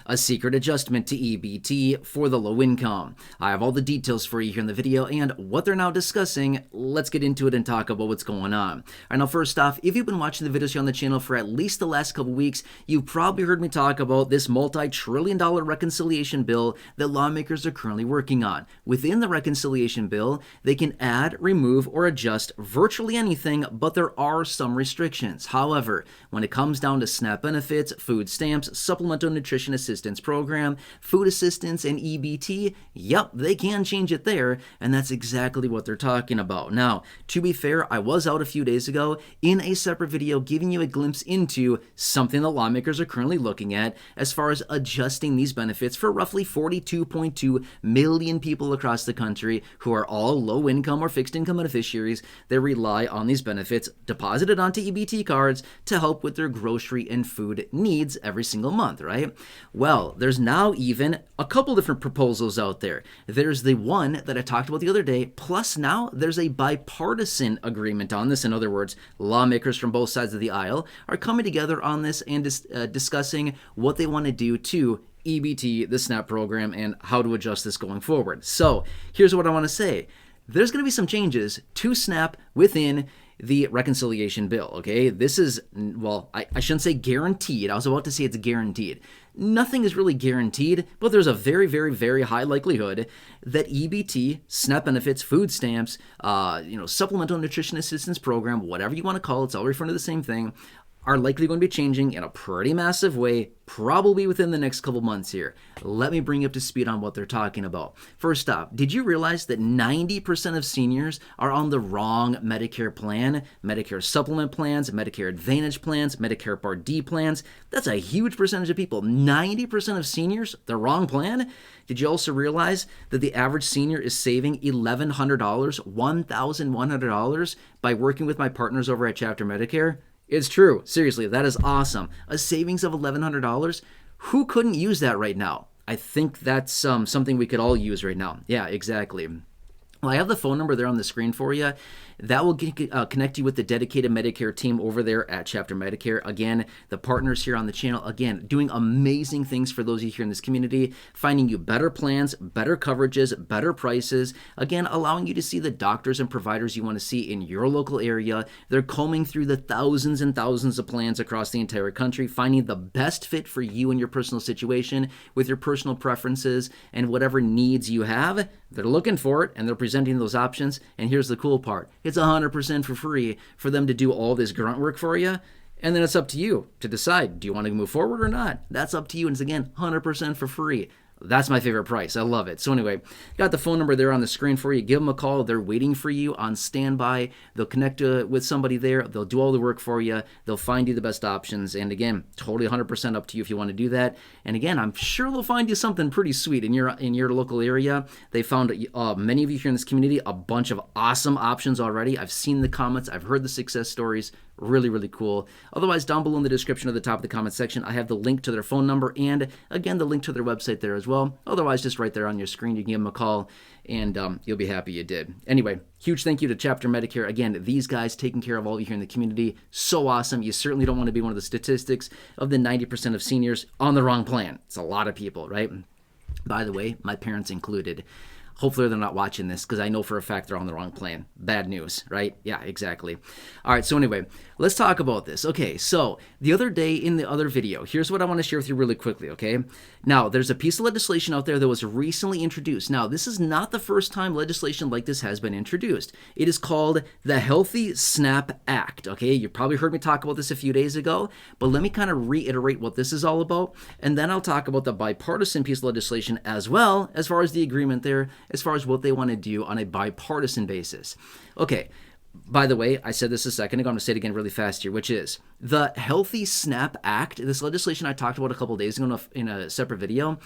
a secret adjustment to EBT for the low income. I have all the details for you here in the video and what they're now discussing. Let's get into it and talk about what's going on. All right, now first off, if you've been watching the videos here on the channel for at least the last couple weeks, you've probably heard me talk about this multi-trillion-dollar reconciliation bill that lawmakers are currently working on. Within the reconciliation bill, they can add, remove, or adjust virtually anything, but there are some restrictions. However, when it comes down to SNAP benefits, food stamps, supplemental nutrition assistance program, food assistance, and EBT, yep, they can change it there, and that's exactly what they're talking about. Now, to be fair, I was out a few days ago in a separate video giving you a glimpse into something that lawmakers are currently looking at as far as adjusting these benefits for roughly 42.2 million people across the country who are all low income or fixed income beneficiaries that rely on these benefits deposited onto EBT cards to help with their grocery and food needs every single month, right? Well, there's now even a couple different proposals out there. There's the one that I talked about the other day, plus now there's a bipartisan agreement on this. In other words, lawmakers from both sides of the aisle are coming together on this and discussing what they want to do to EBT, the SNAP program, and how to adjust this going forward. So here's what I want to say. There's going to be some changes to SNAP within the reconciliation bill, okay? This is, well, I shouldn't say guaranteed. I was about to say it's guaranteed. Nothing is really guaranteed, but there's a very, very, very high likelihood that EBT, SNAP benefits, food stamps, supplemental nutrition assistance program, whatever you want to call it, it's all referring to the same thing, are likely going to be changing in a pretty massive way, probably within the next couple months here. Let me bring you up to speed on what they're talking about. First off, did you realize that 90% of seniors are on the wrong Medicare plan? Medicare Supplement Plans, Medicare Advantage Plans, Medicare Part D Plans. That's a huge percentage of people. 90% of seniors, the wrong plan? Did you also realize that the average senior is saving $1,100, $1,100 by working with my partners over at Chapter Medicare? It's true. Seriously, that is awesome. A savings of $1,100. Who couldn't use that right now? I think that's something we could all use right now. Yeah, exactly. Well, I have the phone number there on the screen for you. That will connect you with the dedicated Medicare team over there at Chapter Medicare. Again, the partners here on the channel, again, doing amazing things for those of you here in this community, finding you better plans, better coverages, better prices, again, allowing you to see the doctors and providers you want to see in your local area. They're combing through the thousands and thousands of plans across the entire country, finding the best fit for you and your personal situation with your personal preferences and whatever needs you have. They're looking for it, and they're presenting those options. And here's the cool part. It's 100% for free for them to do all this grunt work for you. And then it's up to you to decide, do you want to move forward or not? That's up to you. And it's, again, 100% for free. That's my favorite price. I love it. So anyway, got the phone number there on the screen for you. Give them a call. They're waiting for you on standby. They'll connect with somebody there. They'll do all the work for you. They'll find you the best options. And again, totally 100% up to you if you want to do that. And again, I'm sure they'll find you something pretty sweet in your local area. They found many of you here in this community a bunch of awesome options already. I've seen the comments. I've heard the success stories. Really, really cool. Otherwise, down below in the description of the top of the comment section, I have the link to their phone number and, again, the link to their website there as well. Otherwise, just right there on your screen, you can give them a call, and you'll be happy you did. Anyway, huge thank you to Chapter Medicare. Again, these guys taking care of all of you here in the community. So awesome. You certainly don't want to be one of the statistics of the 90% of seniors on the wrong plan. It's a lot of people, right? By the way, my parents included. Hopefully they're not watching this because I know for a fact they're on the wrong plan. Bad news, right? Yeah, exactly. All right, so anyway, let's talk about this. Okay, so the other day in the other video, here's what I want to share with you really quickly, okay? Now, there's a piece of legislation out there that was recently introduced. Now, this is not the first time legislation like this has been introduced. It is called the Healthy SNAP Act, okay? You probably heard me talk about this a few days ago, but let me kind of reiterate what this is all about, and then I'll talk about the bipartisan piece of legislation as well, as far as the agreement there, as far as what they want to do on a bipartisan basis. Okay, by the way, I said this a second ago. I'm going to say it again really fast here, which is the Healthy SNAP Act. This legislation I talked about a couple days ago in a separate video.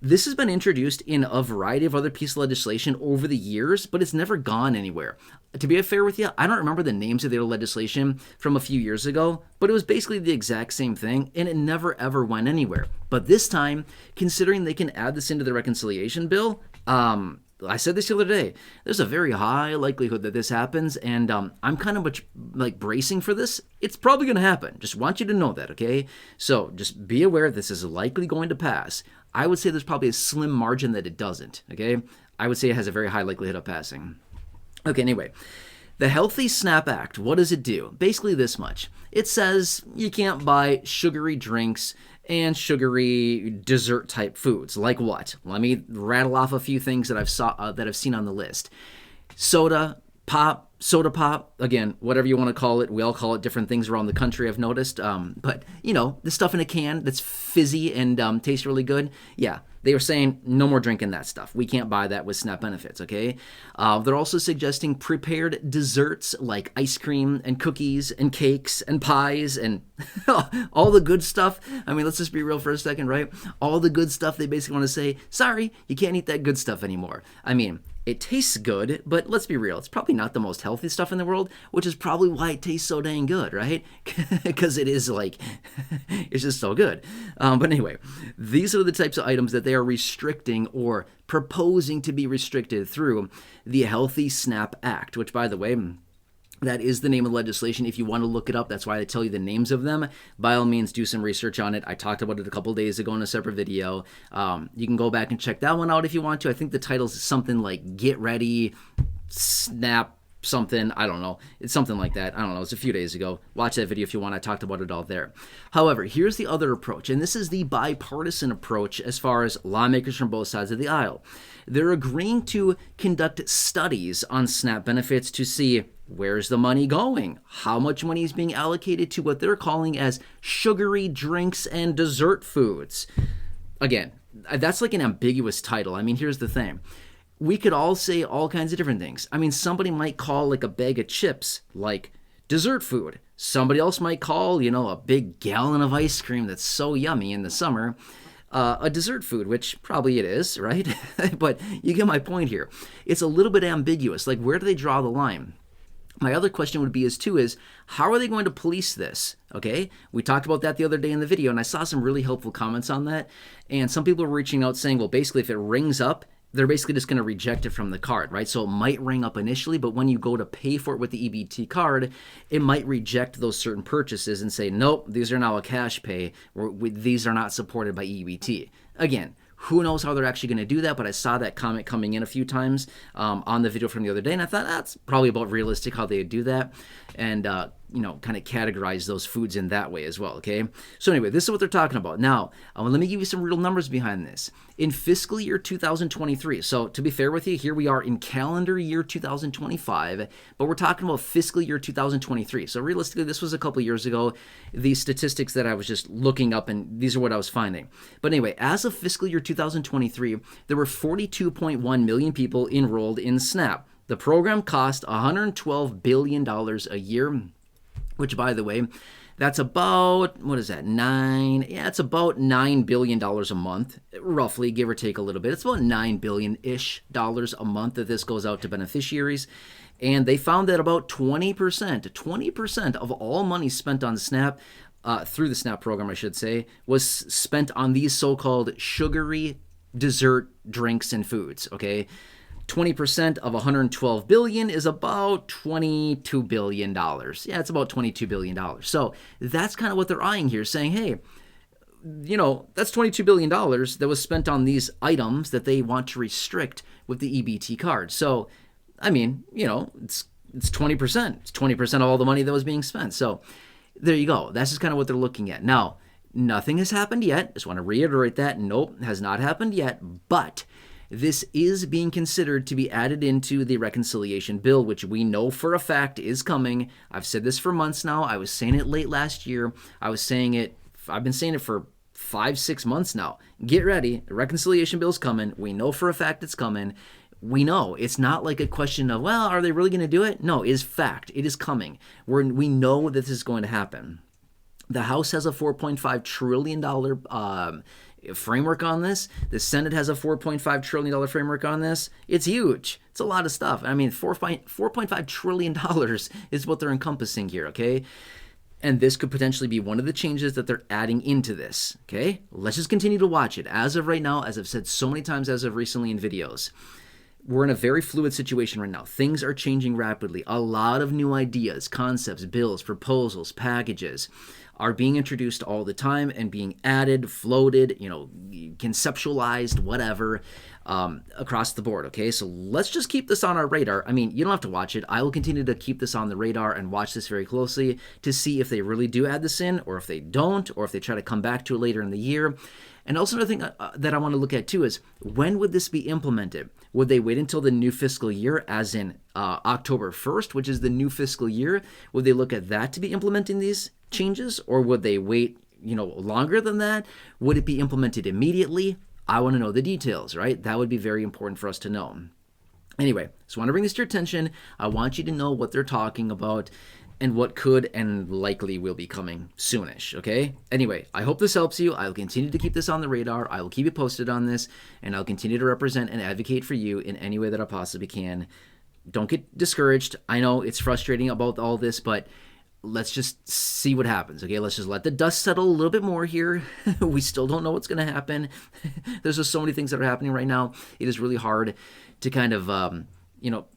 This has been introduced in a variety of other pieces of legislation over the years, but it's never gone anywhere. To be fair with you, I don't remember the names of the legislation from a few years ago, but it was basically the exact same thing, and it never ever went anywhere. But this time, considering they can add this into the reconciliation bill, I said this the other day. There's a very high likelihood that this happens, and I'm kind of like bracing for this. It's probably going to happen. Just want you to know that, okay? So just be aware this is likely going to pass. I would say there's probably a slim margin that it doesn't, okay? I would say it has a very high likelihood of passing. Okay, anyway. The Healthy SNAP Act, what does it do? Basically this much. It says you can't buy sugary drinks and sugary dessert type foods. Like what? Let me rattle off a few things that I've seen on the list. Soda pop, again, whatever you want to call it. We all call it different things around the country, I've noticed. But, the stuff in a can that's fizzy and tastes really good. Yeah, they were saying no more drinking that stuff. We can't buy that with SNAP benefits, okay? They're also suggesting prepared desserts like ice cream and cookies and cakes and pies and all the good stuff. I mean, let's just be real for a second, right? All the good stuff, they basically want to say, sorry, you can't eat that good stuff anymore. I mean, it tastes good, but let's be real. It's probably not the most healthy stuff in the world, which is probably why it tastes so dang good, right? Because it is like, it's just so good. But anyway, these are the types of items that they are restricting or proposing to be restricted through the Healthy SNAP Act, which, by the way, that is the name of the legislation. If you want to look it up, that's why I tell you the names of them. By all means, do some research on it. I talked about it a couple days ago in a separate video. You can go back and check that one out if you want to. I think the title is something like Get Ready, Snap, something. I don't know. It's something like that. I don't know. It's a few days ago. Watch that video if you want. I talked about it all there. However, here's the other approach, and this is the bipartisan approach as far as lawmakers from both sides of the aisle. They're agreeing to conduct studies on SNAP benefits to see where's the money going, how much money is being allocated to what they're calling as sugary drinks and dessert foods. Again, that's like an ambiguous title. I mean, here's the thing. We could all say all kinds of different things. I mean, somebody might call like a bag of chips like dessert food. Somebody else might call, a big gallon of ice cream that's so yummy in the summer a dessert food, which probably it is, right? But you get my point here. It's a little bit ambiguous. Like, where do they draw the line? My other question would be is how are they going to police this? Okay, we talked about that the other day in the video, and I saw some really helpful comments on that. And some people were reaching out saying, well, basically, if it rings up, they're basically just going to reject it from the card, right? So it might ring up initially, but when you go to pay for it with the EBT card, it might reject those certain purchases and say, nope, these are now a cash pay, or these are not supported by EBT. Again, who knows how they're actually going to do that, but I saw that comment coming in a few times on the video from the other day, and I thought that's probably about realistic how they would do that, and kind of categorize those foods in that way as well, okay? So anyway, this is what they're talking about. Now, let me give you some real numbers behind this. In fiscal year 2023, so to be fair with you, here we are in calendar year 2025, but we're talking about fiscal year 2023. So realistically, this was a couple years ago. These statistics that I was just looking up, and these are what I was finding. But anyway, as of fiscal year 2023, there were 42.1 million people enrolled in SNAP. The program cost $112 billion a year, which, by the way, that's about, it's about $9 billion a month, roughly, give or take a little bit. It's about $9 billion-ish a month that this goes out to beneficiaries. And they found that about 20% of all money spent on SNAP, through the SNAP program, I should say, was spent on these so-called sugary dessert drinks and foods, okay? 20% of $112 billion is about $22 billion. Yeah, it's about $22 billion. So that's kind of what they're eyeing here, saying, hey, that's $22 billion that was spent on these items that they want to restrict with the EBT card. So, I mean, it's 20%. It's 20% of all the money that was being spent. So there you go. That's just kind of what they're looking at. Now, nothing has happened yet. Just want to reiterate that. Nope, has not happened yet. But this is being considered to be added into the reconciliation bill, which we know for a fact is coming. I've said this for months now. I was saying it late last year. I've been saying it for 5-6 months now. Get ready. The reconciliation bill's coming. We know for a fact it's coming. We know. It's not like a question of, well, are they really going to do it? No, it is fact. It is coming. We know that this is going to happen. The House has a $4.5 trillion framework on this. The Senate has a $4.5 trillion framework on this. It's huge. It's a lot of stuff. I mean, $4.5 trillion is what they're encompassing here, okay? And this could potentially be one of the changes that they're adding into this, okay? Let's just continue to watch it. As of right now, as I've said so many times as of recently in videos, we're in a very fluid situation right now. Things are changing rapidly. A lot of new ideas, concepts, bills, proposals, packages are being introduced all the time and being added, floated, conceptualized, whatever, across the board. Okay, so let's just keep this on our radar. I mean, you don't have to watch it. I will continue to keep this on the radar and watch this very closely to see if they really do add this in, or if they don't, or if they try to come back to it later in the year. And also another thing that I want to look at too is, when would this be implemented? Would they wait until the new fiscal year, as in October 1st, which is the new fiscal year? Would they look at that to be implementing these changes, or would they wait, longer than that? Would it be implemented immediately? I want to know the details, right? That would be very important for us to know. Anyway, so I want to bring this to your attention. I want you to know what they're talking about and what could and likely will be coming soonish, okay? Anyway, I hope this helps you. I'll continue to keep this on the radar. I will keep you posted on this, and I'll continue to represent and advocate for you in any way that I possibly can. Don't get discouraged. I know it's frustrating about all this, but let's just see what happens, okay? Let's just let the dust settle a little bit more here. We still don't know what's going to happen. There's just so many things that are happening right now. It is really hard to kind of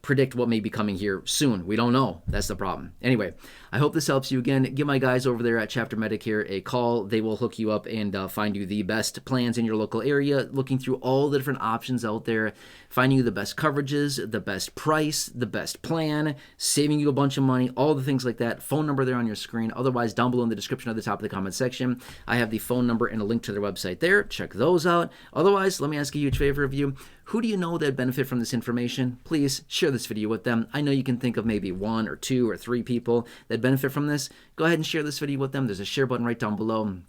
predict what may be coming here soon. We don't know. That's the problem. Anyway, I hope this helps you. Again, give my guys over there at Chapter Medicare a call. They will hook you up and find you the best plans in your local area, looking through all the different options out there, finding you the best coverages, the best price, the best plan, saving you a bunch of money, all the things like that. Phone number there on your screen. Otherwise, down below in the description at the top of the comment section, I have the phone number and a link to their website there. Check those out. Otherwise, let me ask a huge favor of you. Who do you know that benefit from this information? Please share this video with them. I know you can think of maybe 1 or 2 or 3 people that benefit from this. Go ahead and share this video with them. There's a share button right down below.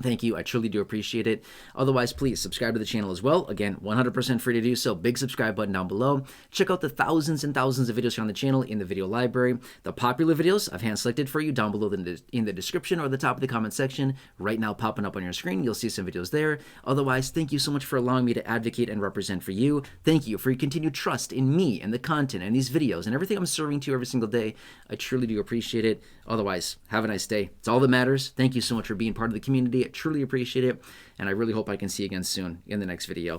Thank you. I truly do appreciate it. Otherwise, please subscribe to the channel as well. Again, 100% free to do so. Big subscribe button down below. Check out the thousands and thousands of videos here on the channel in the video library. The popular videos I've hand-selected for you down below in the description or the top of the comment section. Right now, popping up on your screen. You'll see some videos there. Otherwise, thank you so much for allowing me to advocate and represent for you. Thank you for your continued trust in me and the content and these videos and everything I'm serving to you every single day. I truly do appreciate it. Otherwise, have a nice day. It's all that matters. Thank you so much for being part of the community. I truly appreciate it, and I really hope I can see you again soon in the next video.